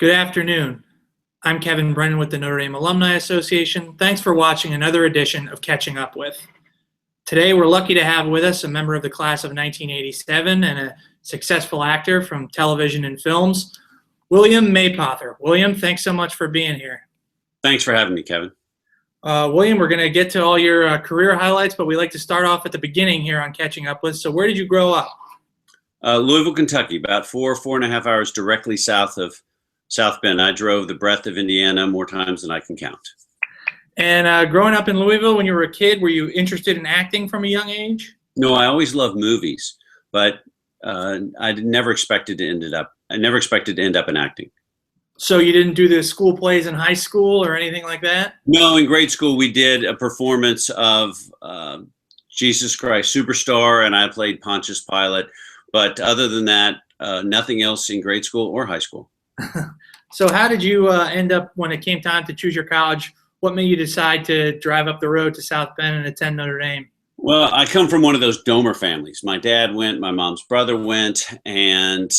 Good afternoon. I'm Kevin Brennan with the Notre Dame Alumni Association. Thanks for watching another edition of Catching Up With. Today, we're lucky to have with us a member of the class of 1987 and a successful actor from television and films, William Mapother. William, thanks so much for being here. Thanks for having me, Kevin. William, we're going to get to all your career highlights, but we like to start off at the beginning here on Catching Up With. So where did you grow up? Louisville, Kentucky, about 4.5 hours directly south of South Bend. I drove the breadth of Indiana more times than I can count. And growing up in Louisville, when you were a kid, were you interested in acting from a young age? No, I always loved movies, but I never expected to end up in acting. So you didn't do the school plays in high school or anything like that? No, in grade school we did a performance of Jesus Christ Superstar, and I played Pontius Pilate. But other than that, nothing else in grade school or high school. So how did you end up, when it came time to choose your college, what made you decide to drive up the road to South Bend and attend Notre Dame? Well, I come from one of those Domer families. My dad went, my mom's brother went, and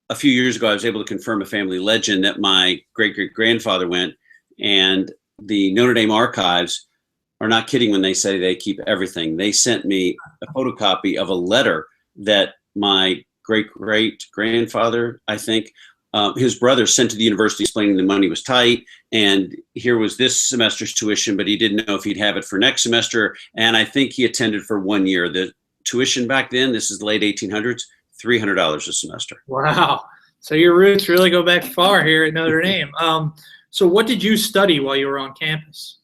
a few years ago I was able to confirm a family legend that my great-great-grandfather went, and the Notre Dame archives are not kidding when they say they keep everything. They sent me a photocopy of a letter that my great-great-grandfather, I think, his brother sent to the university explaining the money was tight, and here was this semester's tuition, but he didn't know if he'd have it for next semester, and I think he attended for 1 year. The tuition back then, this is the late 1800s, $300 a semester. Wow. So your roots really go back far here at Notre Dame. So what did you study while you were on campus?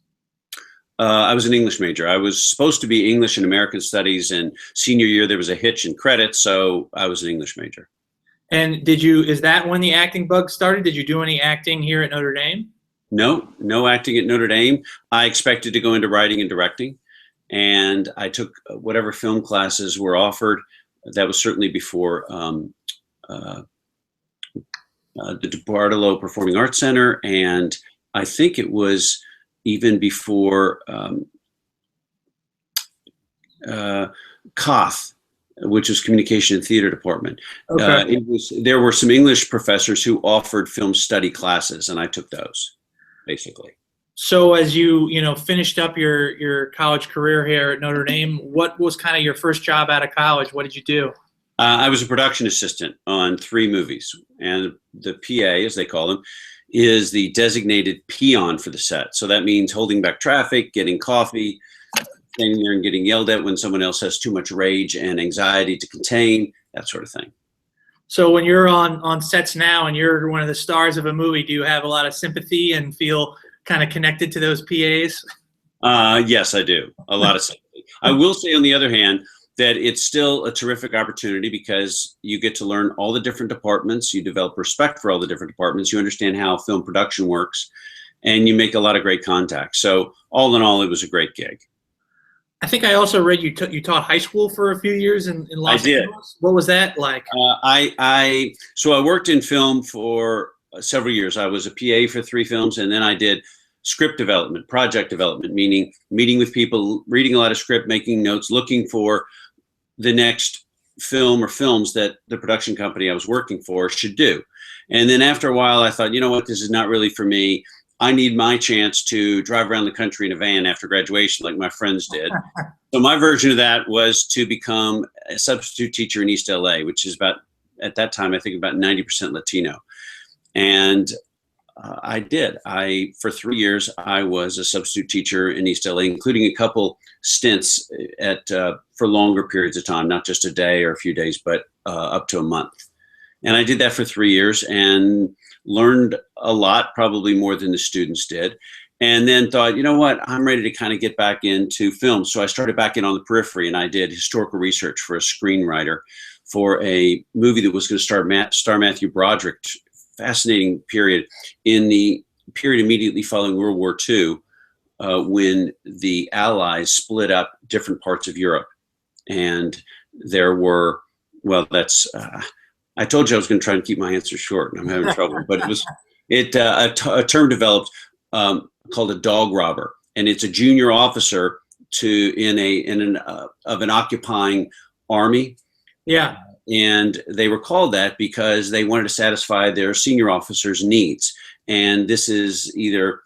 I was an English major. I was supposed to be English and American Studies, and senior year there was a hitch in credits, so I was an English major. And is that when the acting bug started? Did you do any acting here at Notre Dame? No acting at Notre Dame. I expected to go into writing and directing, and I took whatever film classes were offered. That was certainly before the DeBartolo Performing Arts Center, and I think it was even before COTH, which was Communication and Theater Department. Okay. There were some English professors who offered film study classes, and I took those, basically. So as you finished up your college career here at Notre Dame, what was kind of your first job out of college? What did you do? I was a production assistant on 3 movies, and the PA, as they call them, is the designated peon for the set. So that means holding back traffic, getting coffee, standing there and getting yelled at when someone else has too much rage and anxiety to contain, that sort of thing. So when you're on sets now and you're one of the stars of a movie, do you have a lot of sympathy and feel kind of connected to those PAs? Yes, I do. A lot of sympathy. I will say, on the other hand, that it's still a terrific opportunity because you get to learn all the different departments, you develop respect for all the different departments, you understand how film production works, and you make a lot of great contacts. So all in all, it was a great gig. I think I also read you taught high school for a few years in Los Angeles. What was that like? So I worked in film for several years. I was a PA for 3 films, and then I did script development, project development, meaning meeting with people, reading a lot of script, making notes, looking for the next film or films that the production company I was working for should do. And then after a while, I thought, you know what, this is not really for me. I need my chance to drive around the country in a van after graduation like my friends did. So my version of that was to become a substitute teacher in East LA, which is about, at that time, I think about 90% Latino. And I did. For 3 years, I was a substitute teacher in East LA, including a couple stints for longer periods of time, not just a day or a few days, but up to a month. And I did that for 3 years and learned a lot, probably more than the students did. And then thought, you know what, I'm ready to kind of get back into film. So I started back in on the periphery, and I did historical research for a screenwriter for a movie that was going to star Matthew Broderick. Fascinating period in the period immediately following World War II, when the Allies split up different parts of Europe. And there were, I told you I was going to try and keep my answer short, and I'm having trouble, but a term developed called a dog robber, and it's a junior officer of an occupying army. Yeah. And they were called that because they wanted to satisfy their senior officers' needs. And this is either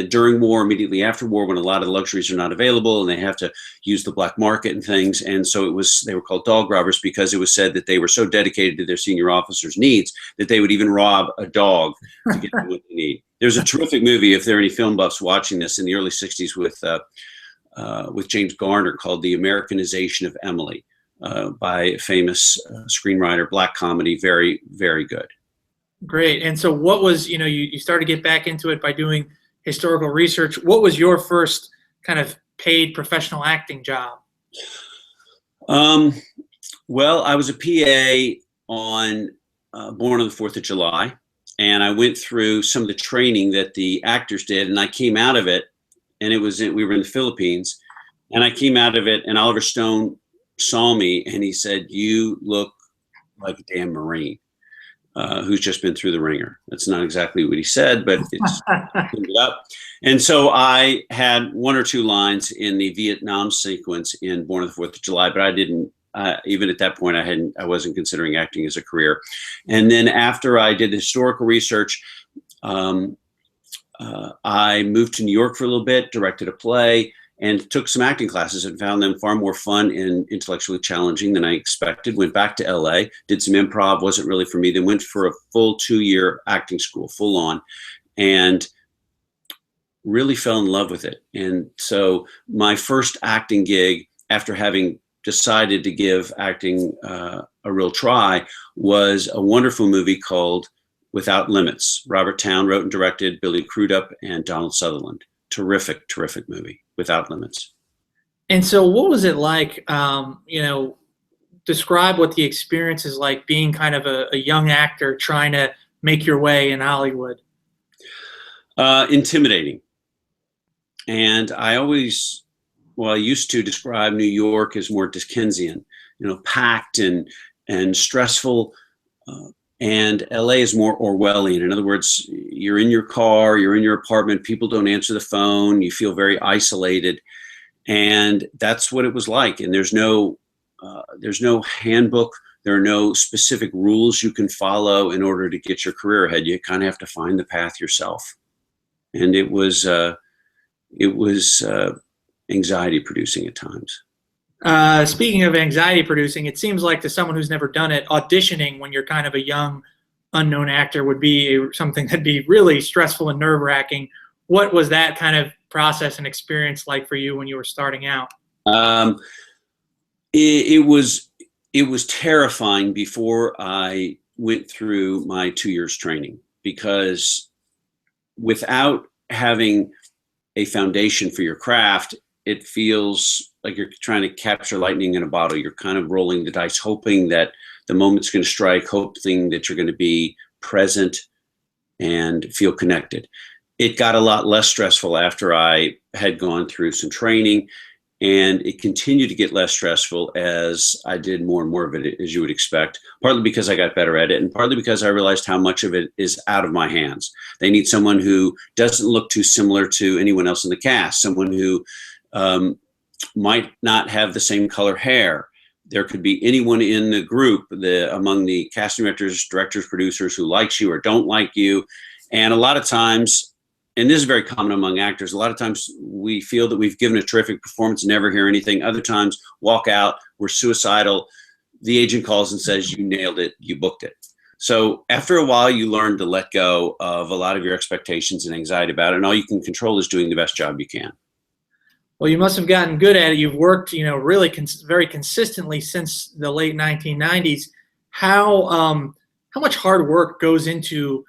during war, immediately after war, when a lot of the luxuries are not available and they have to use the black market and things. And so they were called dog robbers because it was said that they were so dedicated to their senior officers' needs that they would even rob a dog to get them what they need. There's a terrific movie, if there are any film buffs watching this, in the early 60s with James Garner called The Americanization of Emily, by a famous screenwriter, black comedy, very, very good. Great. And so what was, you started to get back into it by doing historical research. What was your first kind of paid professional acting job? Well, I was a PA on Born on the 4th of July, and I went through some of the training that the actors did, and I came out of it, and we were in the Philippines, and I came out of it, and Oliver Stone saw me, and he said, "You look like a damn Marine who's just been through the ringer." That's not exactly what he said, but it's it up. And so I had one or two lines in the Vietnam sequence in Born on the 4th of July, but I didn't. Even at that point, I wasn't considering acting as a career. And then after I did historical research, I moved to New York for a little bit, directed a play, and took some acting classes and found them far more fun and intellectually challenging than I expected. Went back to LA, did some improv, wasn't really for me. Then went for a full 2-year acting school, full on, and really fell in love with it. And so my first acting gig, after having decided to give acting a real try, was a wonderful movie called Without Limits. Robert Towne wrote and directed, Billy Crudup and Donald Sutherland. Terrific, terrific movie, Without Limits. And so what was it like, describe what the experience is like being kind of a young actor trying to make your way in Hollywood? Intimidating. And I used to describe New York as more Dickensian, packed and stressful. And LA is more Orwellian. In other words, you're in your car, you're in your apartment, people don't answer the phone, you feel very isolated. And that's what it was like. And there's no handbook, there are no specific rules you can follow in order to get your career ahead. You kind of have to find the path yourself. And it was anxiety producing at times. Speaking of anxiety producing, it seems like to someone who's never done it, auditioning when you're kind of a young, unknown actor would be something that'd be really stressful and nerve-wracking. What was that kind of process and experience like for you when you were starting out? It was terrifying before I went through my 2 years training, because without having a foundation for your craft, it feels like you're trying to capture lightning in a bottle. You're kind of rolling the dice, hoping that the moment's going to strike, hoping that you're going to be present and feel connected. It got a lot less stressful after I had gone through some training, and it continued to get less stressful as I did more and more of it, as you would expect, partly because I got better at it, and partly because I realized how much of it is out of my hands. They need someone who doesn't look too similar to anyone else in the cast, someone who might not have the same color hair. There could be anyone in the group, among the casting directors, producers, who likes you or don't like you. And a lot of times, and this is very common among actors, a lot of times we feel that we've given a terrific performance and never hear anything. Other times, walk out, we're suicidal. The agent calls and says, "You nailed it, you booked it." So after a while, you learn to let go of a lot of your expectations and anxiety about it, and all you can control is doing the best job you can. Well, you must have gotten good at it. You've worked, really very consistently since the late 1990s. How much hard work goes into,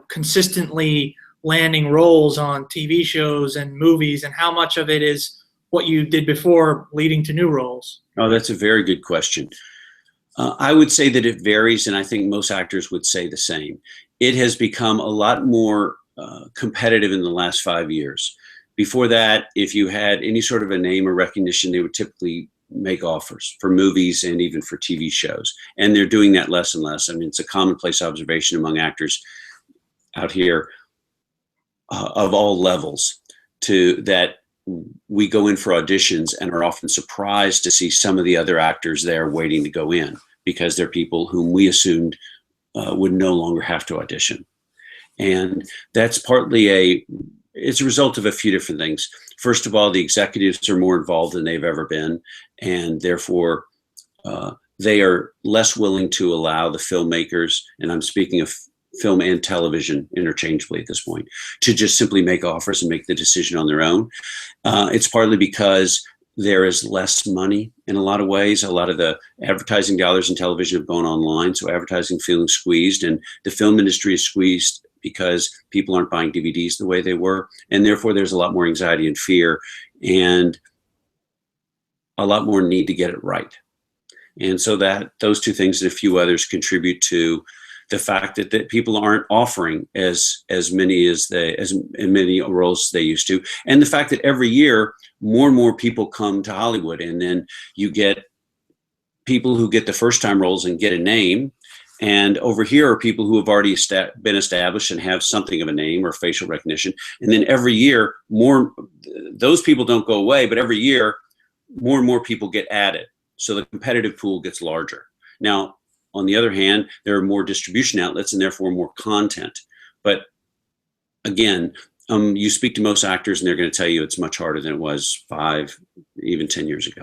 consistently landing roles on TV shows and movies, and how much of it is what you did before leading to new roles? Oh, that's a very good question. I would say that it varies, and I think most actors would say the same. It has become a lot more competitive in the last 5 years. Before that, if you had any sort of a name or recognition, they would typically make offers for movies and even for TV shows. And they're doing that less and less. I mean, it's a commonplace observation among actors out here of all levels that we go in for auditions and are often surprised to see some of the other actors there waiting to go in. because they're people whom we assumed would no longer have to audition. And that's it's a result of a few different things. First of all, the executives are more involved than they've ever been, and therefore they are less willing to allow the filmmakers, and I'm speaking of film and television interchangeably at this point, to just simply make offers and make the decision on their own. It's partly because there is less money in a lot of ways. A lot of the advertising dollars in television have gone online, so advertising feeling squeezed, and the film industry is squeezed because people aren't buying DVDs the way they were, and therefore there's a lot more anxiety and fear and a lot more need to get it right. And so that those two things and a few others contribute to the fact that people aren't offering as many roles as they used to, and the fact that every year more and more people come to Hollywood, and then you get people who get the first time roles and get a name, and over here are people who have already been established and have something of a name or facial recognition, and then every year those people don't go away, but every year more and more people get added, so the competitive pool gets larger. Now, on the other hand, there are more distribution outlets and therefore more content. But again, you speak to most actors and they're going to tell you it's much harder than it was 5, even 10 years ago.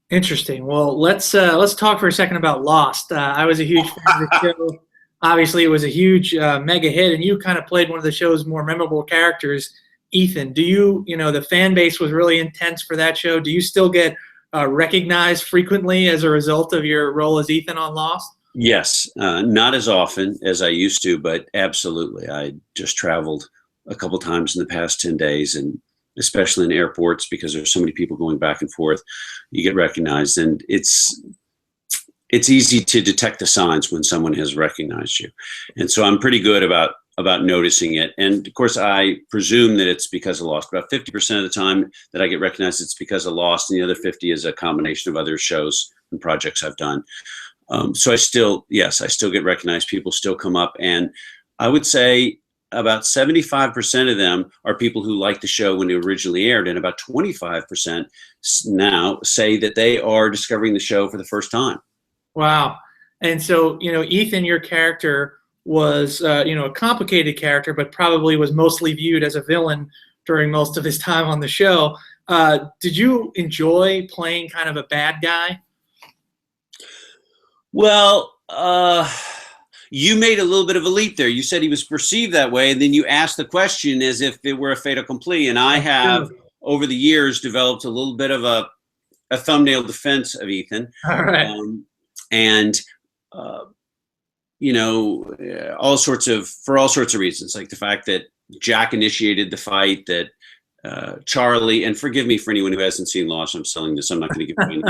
Interesting. Well, let's talk for a second about Lost. I was a huge fan of the show. Obviously, it was a huge mega hit, and you kind of played one of the show's more memorable characters, Ethan. The fan base was really intense for that show. Do you still get recognized frequently as a result of your role as Ethan on Lost? Yes, not as often as I used to, but absolutely. I just traveled a couple times in the past 10 days, and especially in airports, because there's so many people going back and forth, you get recognized, and it's easy to detect the signs when someone has recognized you. And so I'm pretty good about noticing it. And of course, I presume that it's because of Lost. About 50% of the time that I get recognized, it's because of Lost, and the other 50 is a combination of other shows and projects I've done. So I still get recognized. People still come up, and I would say about 75% of them are people who liked the show when it originally aired, and about 25% now say that they are discovering the show for the first time. Wow. And so, Ethan, your character was, a complicated character, but probably was mostly viewed as a villain during most of his time on the show. Did you enjoy playing kind of a bad guy? Well, you made a little bit of a leap there. You said he was perceived that way, and then you asked the question as if it were a fait accompli. And I have, over the years, developed a little bit of a thumbnail defense of Ethan. All right. All sorts of reasons, like the fact that Jack initiated the fight, that Charlie, and forgive me for anyone who hasn't seen Lost, I'm selling this, I'm not going to give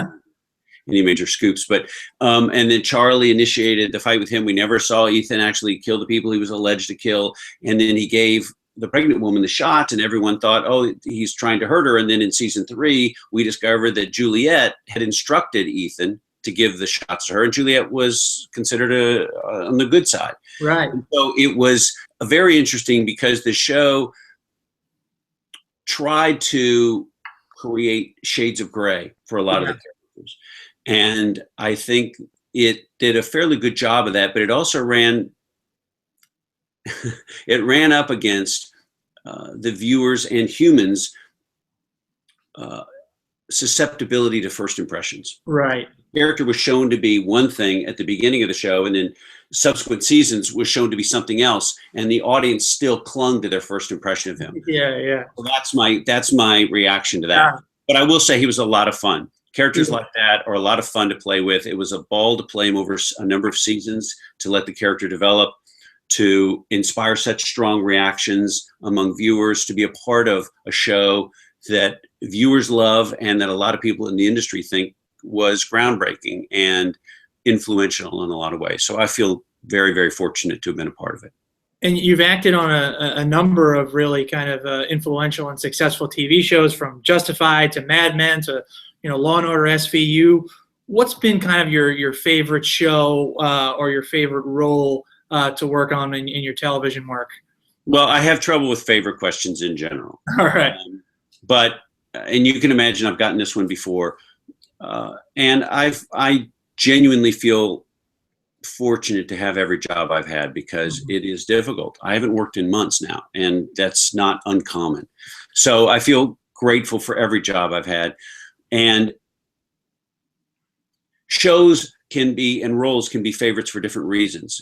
any major scoops, but and then Charlie initiated the fight with him. We never saw Ethan actually kill the people he was alleged to kill, and then he gave the pregnant woman the shot, and everyone thought, oh, he's trying to hurt her. And then in season 3, we discovered that Juliet had instructed Ethan to give the shots to her, and Juliet was considered on the good side. Right. And so it was very interesting because the show tried to create shades of gray for a lot of the characters. And I think it did a fairly good job of that, but it also ran up against the viewers and humans' susceptibility to first impressions. Right. The character was shown to be one thing at the beginning of the show, and then subsequent seasons was shown to be something else, and the audience still clung to their first impression of him. Yeah. So that's my reaction to that. Yeah. But I will say he was a lot of fun. Characters like that are a lot of fun to play with. It was a ball to play him over a number of seasons, to let the character develop, to inspire such strong reactions among viewers, to be a part of a show that viewers love and that a lot of people in the industry think was groundbreaking and influential in a lot of ways. So I feel very, very fortunate to have been a part of it. And you've acted on a number of really kind of influential and successful TV shows, from Justified to Mad Men to Law and Order SVU. What's been kind of your favorite show or your favorite role to work on in your television work? Well, I have trouble with favorite questions in general. All right. And you can imagine I've gotten this one before. And I genuinely feel fortunate to have every job I've had, because it is difficult. I haven't worked in months now, and that's not uncommon. So I feel grateful for every job I've had. And shows can be, and roles can be, favorites for different reasons.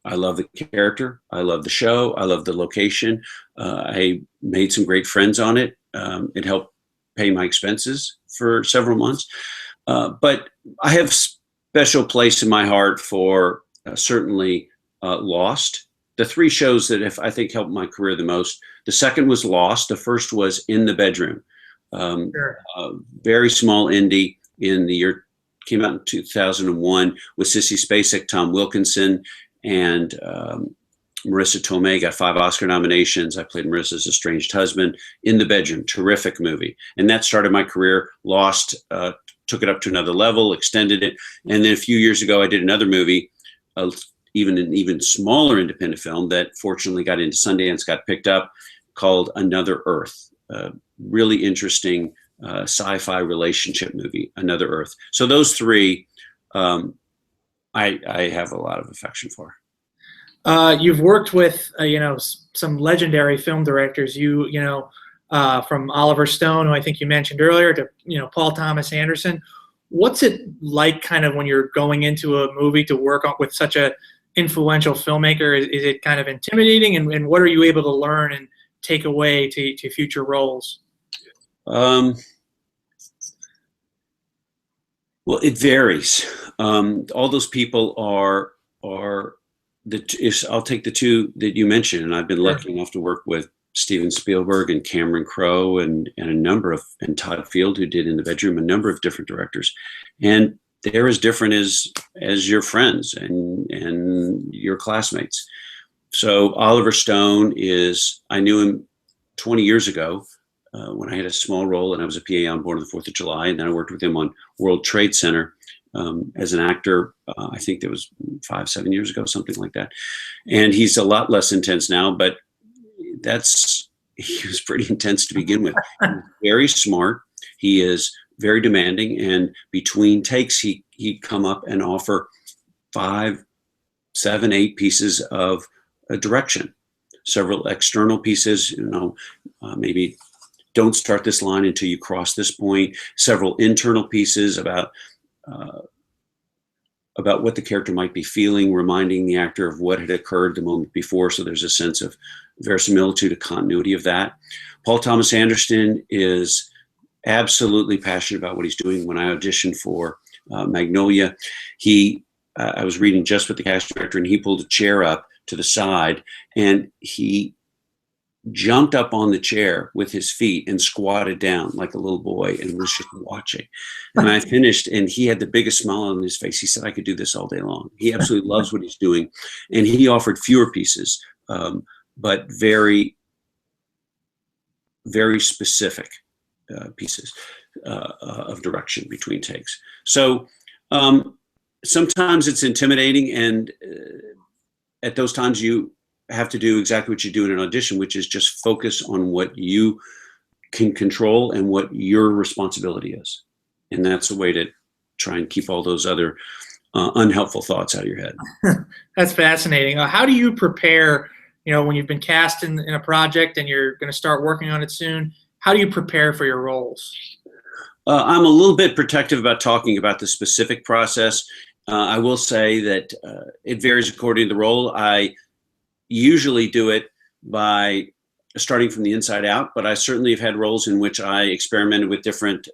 I love the character, I love the show, I love the location. I made some great friends on it. It helped pay my expenses for several months. But I have special place in my heart for certainly Lost. The three shows that I think helped my career the most. The second was Lost. The first was In the Bedroom. Sure. Very small indie in the year, came out in 2001 with Sissy Spacek, Tom Wilkinson, and Marissa Tomei. Got 5 Oscar nominations. I played Marissa's estranged husband. In the Bedroom, terrific movie. And that started my career. Lost took it up to another level, extended it. And then a few years ago, I did another movie, even an even smaller independent film that fortunately got into Sundance, got picked up, called Another Earth. Really interesting sci-fi relationship movie, Another Earth. So those three, I have a lot of affection for. You've worked with some legendary film directors. From Oliver Stone, who I think you mentioned earlier, to Paul Thomas Anderson. What's it like, kind of, when you're going into a movie to work on with such a influential filmmaker? Is it kind of intimidating, and what are you able to learn and take away to future roles? Well, it varies. All those people are I'll take the two that you mentioned, and I've been lucky enough to work with Steven Spielberg and Cameron Crowe and Todd Field, who did In the Bedroom, a number of different directors. And they're as different as your friends and your classmates. So Oliver Stone I knew him 20 years ago when I had a small role and I was a PA on board of the 4th of July. And then I worked with him on World Trade Center as an actor. I think that was 5-7 years ago, something like that. And he's a lot less intense now, but he was pretty intense to begin with. He's very smart. He is very demanding, and between takes, he'd come up and offer 5, 7, 8 pieces of direction, several external pieces. Maybe don't start this line until you cross this point. Several internal pieces about what the character might be feeling, reminding the actor of what had occurred the moment before. So there's a sense of verisimilitude, a continuity of that. Paul Thomas Anderson is absolutely passionate about what he's doing. When I auditioned for Magnolia, I was reading just with the casting director, and he pulled a chair up to the side, and he jumped up on the chair with his feet and squatted down like a little boy and was just watching. And I finished, and he had the biggest smile on his face. He said, I could do this all day long. He absolutely loves what he's doing. And he offered fewer pieces, but very, very specific pieces of direction between takes. So sometimes it's intimidating, and at those times you have to do exactly what you do in an audition, which is just focus on what you can control and what your responsibility is. And that's a way to try and keep all those other unhelpful thoughts out of your head. That's fascinating. How do you prepare, when you've been cast in a project and you're going to start working on it soon? How do you prepare for your roles? I'm a little bit protective about talking about the specific process. I will say that it varies according to the role. I usually do it by starting from the inside out, but I certainly have had roles in which I experimented with different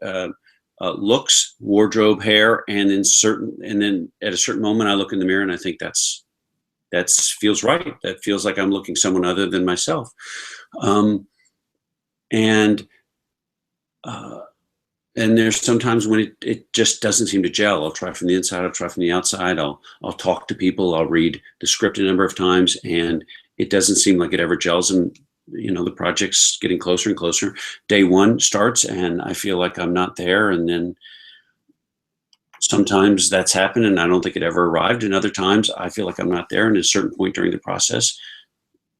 looks, wardrobe, hair, and then at a certain moment I look in the mirror and I think that feels right. That feels like I'm looking someone other than myself. And there's sometimes when it just doesn't seem to gel. I'll try from the inside, I'll try from the outside, I'll talk to people, I'll read the script a number of times, and it doesn't seem like it ever gels. And the project's getting closer and closer. Day one starts and I feel like I'm not there, and then sometimes that's happened and I don't think it ever arrived, and other times I feel like I'm not there, and at a certain point during the process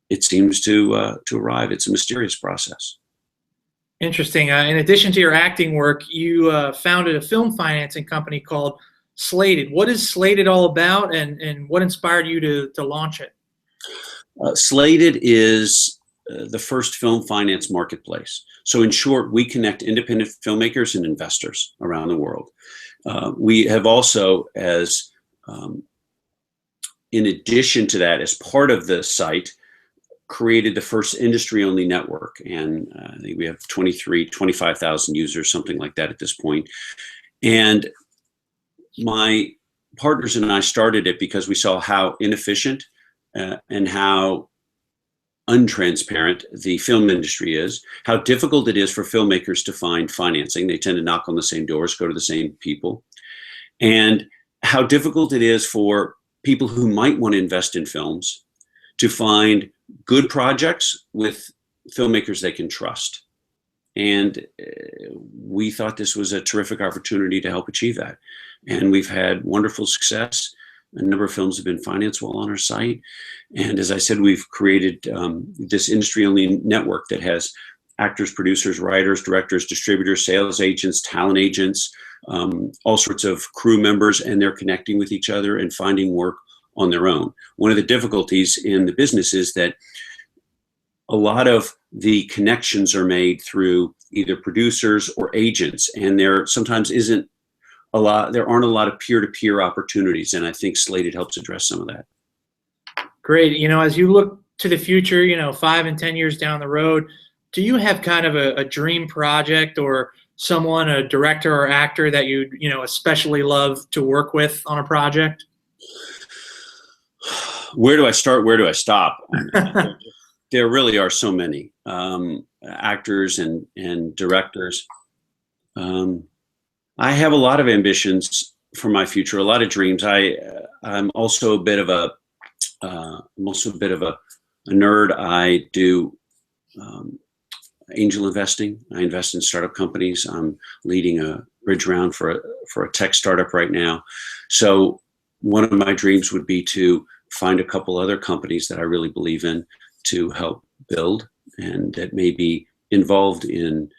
it seems to arrive. It's a mysterious process. Interesting. In addition to your acting work, you founded a film financing company called Slated. What is Slated all about, and what inspired you to launch it? Slated is the first film finance marketplace. So in short, we connect independent filmmakers and investors around the world. We have also, in addition to that, as part of the site, created the first industry-only network. And I think we have 25,000 users, something like that at this point. And my partners and I started it because we saw how inefficient and how untransparent the film industry is, how difficult it is for filmmakers to find financing. They tend to knock on the same doors, go to the same people, and how difficult it is for people who might want to invest in films to find good projects with filmmakers they can trust. And we thought this was a terrific opportunity to help achieve that. And we've had wonderful success. A number of films have been financed while on our site. And as I said, we've created this industry-only network that has actors, producers, writers, directors, distributors, sales agents, talent agents, all sorts of crew members, and they're connecting with each other and finding work on their own. One of the difficulties in the business is that a lot of the connections are made through either producers or agents, and there sometimes there aren't a lot of peer-to-peer opportunities, and I think Slated helps address some of that. Great. As you look to the future, 5 and 10 years down the road, do you have kind of a dream project or someone, a director or actor that you'd, especially love to work with on a project? Where do I start? Where do I stop? There really are so many actors and directors. I have a lot of ambitions for my future, a lot of dreams. I'm also a bit of a nerd. I do angel investing. I invest in startup companies. I'm leading a bridge round for a tech startup right now. So one of my dreams would be to find a couple other companies that I really believe in to help build and that may be involved in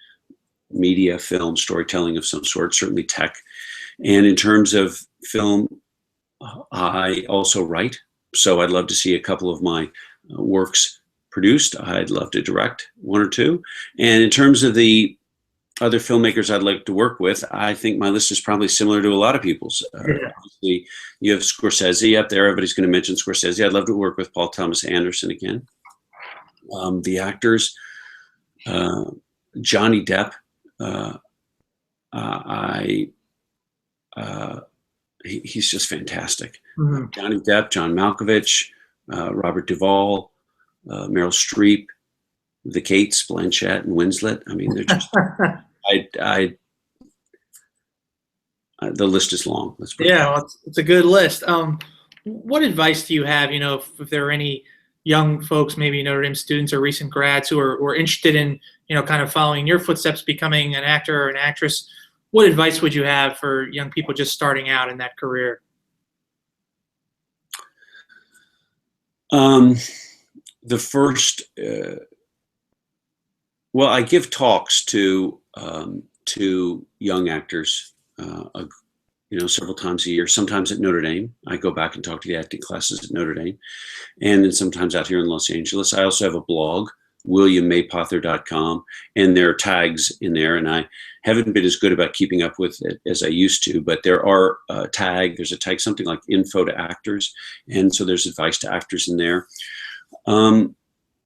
media, film, storytelling of some sort, certainly tech. And in terms of film, I also write. So I'd love to see a couple of my works produced. I'd love to direct one or two. And in terms of the other filmmakers I'd like to work with, I think my list is probably similar to a lot of people's. Obviously, you have Scorsese up there. Everybody's going to mention Scorsese. I'd love to work with Paul Thomas Anderson again. The actors, Johnny Depp. He's just fantastic. Mm-hmm. Johnny Depp, John Malkovich, Robert Duvall, Meryl Streep, the Kates, Blanchett, and Winslet. I mean, they're just. The list is long. Well, it's a good list. What advice do you have? If there are any young folks, maybe Notre Dame students or recent grads who are interested in, kind of following your footsteps, becoming an actor or an actress, what advice would you have for young people just starting out in that career? The first, well, I give talks to young actors, several times a year, sometimes at Notre Dame. I go back and talk to the acting classes at Notre Dame, and then sometimes out here in Los Angeles. I also have a blog, WilliamMapother.com, and there are tags in there, and I haven't been as good about keeping up with it as I used to, but there's a tag, something like info to actors, and so there's advice to actors in there. And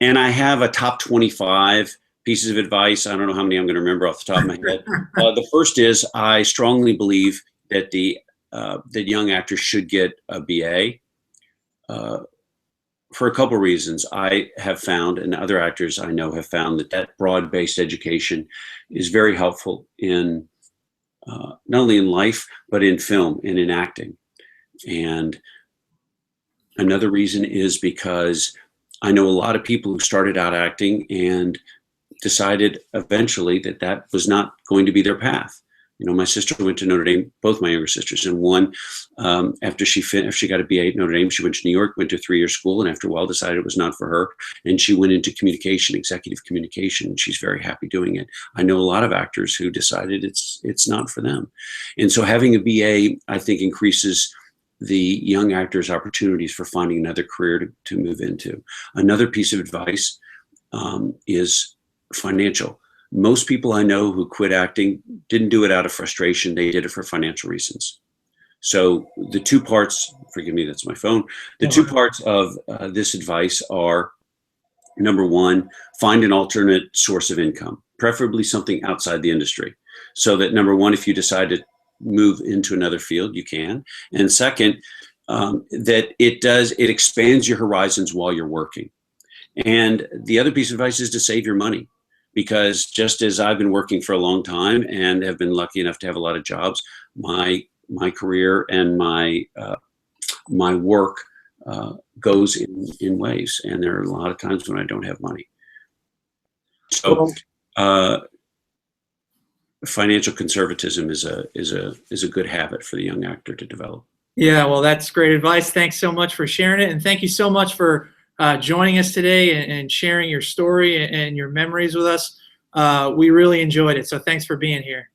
I have a top 25 pieces of advice. I don't know how many I'm going to remember off the top of my head. The first is I strongly believe that that young actors should get a BA for a couple of reasons. I have found, and other actors I know have found, that broad-based education is very helpful in not only in life, but in film and in acting. And another reason is because I know a lot of people who started out acting and decided eventually that was not going to be their path. My sister went to Notre Dame, both my younger sisters, and one, after she got a BA at Notre Dame, she went to New York, went to a 3-year school, and after a while decided it was not for her. And she went into communication, executive communication, and she's very happy doing it. I know a lot of actors who decided it's not for them. And so having a BA, I think, increases the young actors' opportunities for finding another career to move into. Another piece of advice is financial. Most people I know who quit acting didn't do it out of frustration. They did it for financial reasons. So the two parts, forgive me, that's my phone. The two parts of this advice are, number one, find an alternate source of income, preferably something outside the industry. So that, number one, if you decide to move into another field, you can. And second, that it expands your horizons while you're working. And the other piece of advice is to save your money. Because just as I've been working for a long time and have been lucky enough to have a lot of jobs, my career and my work goes in waves, and there are a lot of times when I don't have money. So financial conservatism is a good habit for the young actor to develop. Yeah, well, that's great advice. Thanks so much for sharing it, and thank you so much for joining us today and sharing your story and your memories with us. We really enjoyed it, so thanks for being here.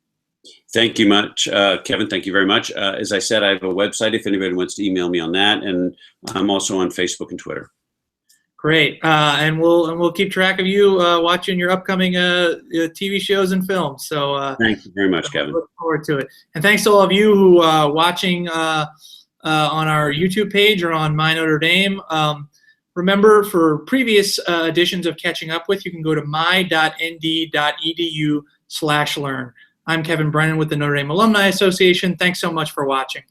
Thank you much, Kevin. Thank you very much. As I said, I have a website if anybody wants to email me on that, and I'm also on Facebook and Twitter. Great, and we'll keep track of you watching your upcoming TV shows and films. So thank you very much, Kevin. Look forward to it, and thanks to all of you who watching on our YouTube page or on My Notre Dame. Remember, for previous editions of Catching Up With, you can go to my.nd.edu/learn. I'm Kevin Brennan with the Notre Dame Alumni Association. Thanks so much for watching.